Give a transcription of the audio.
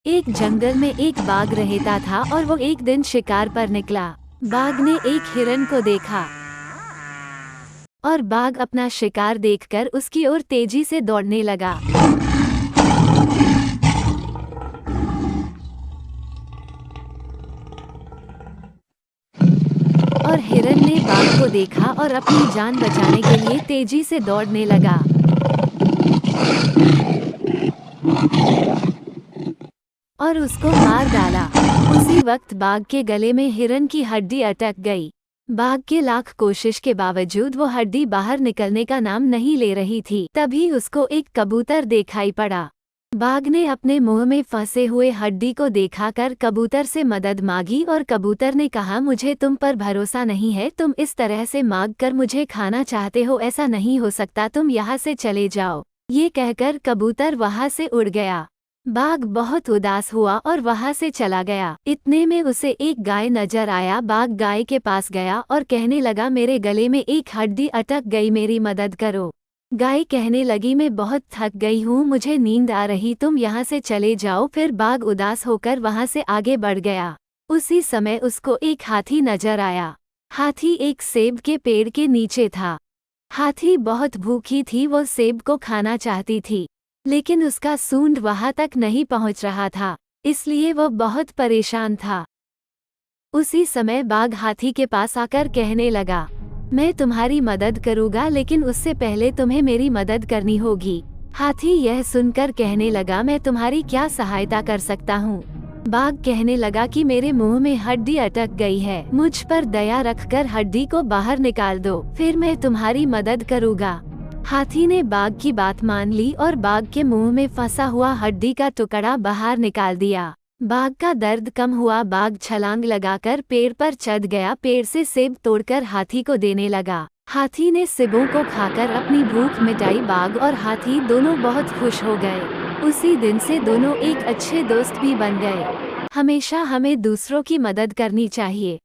एक जंगल में एक बाघ रहता था और वो एक दिन शिकार पर निकला। बाघ ने एक हिरन को देखा और बाघ अपना शिकार देखकर उसकी ओर तेजी से दौड़ने लगा। और हिरन ने बाघ को देखा और अपनी जान बचाने के लिए तेजी से दौड़ने लगा। और उसको मार डाला। उसी वक्त बाघ के गले में हिरन की हड्डी अटक गई। बाघ के लाख कोशिश के बावजूद वो हड्डी बाहर निकलने का नाम नहीं ले रही थी। तभी उसको एक कबूतर दिखाई पड़ा। बाघ ने अपने मुंह में फंसे हुए हड्डी को देखाकर कबूतर से मदद मांगी और कबूतर ने कहा, मुझे तुम पर भरोसा नहीं है, तुम इस तरह से मांग कर मुझे खाना चाहते हो, ऐसा नहीं हो सकता, तुम यहाँ से चले जाओ। ये कहकर कबूतर वहाँ से उड़ गया। बाघ बहुत उदास हुआ और वहाँ से चला गया। इतने में उसे एक गाय नजर आया। बाघ गाय के पास गया और कहने लगा, मेरे गले में एक हड्डी अटक गई, मेरी मदद करो। गाय कहने लगी, मैं बहुत थक गई हूँ, मुझे नींद आ रही, तुम यहाँ से चले जाओ। फिर बाघ उदास होकर वहाँ से आगे बढ़ गया। उसी समय उसको एक हाथी नजर आया। हाथी एक सेब के पेड़ के नीचे था। हाथी बहुत भूखी थी, वो सेब को खाना चाहती थी, लेकिन उसका सूंड वहां तक नहीं पहुंच रहा था, इसलिए वो बहुत परेशान था। उसी समय बाघ हाथी के पास आकर कहने लगा, मैं तुम्हारी मदद करूंगा, लेकिन उससे पहले तुम्हें मेरी मदद करनी होगी। हाथी यह सुनकर कहने लगा, मैं तुम्हारी क्या सहायता कर सकता हूँ। बाघ कहने लगा कि मेरे मुंह में हड्डी अटक गई है, मुझ पर दया रखकर हड्डी को बाहर निकाल दो, फिर मैं तुम्हारी मदद करूंगा। हाथी ने बाघ की बात मान ली और बाघ के मुंह में फंसा हुआ हड्डी का टुकड़ा बाहर निकाल दिया। बाघ का दर्द कम हुआ। बाघ छलांग लगाकर पेड़ पर चढ़ गया। पेड़ से सेब तोड़कर हाथी को देने लगा। हाथी ने सेबों को खाकर अपनी भूख मिटाई। बाघ और हाथी दोनों बहुत खुश हो गए। उसी दिन से दोनों एक अच्छे दोस्त भी बन गए। हमेशा हमें दूसरों की मदद करनी चाहिए।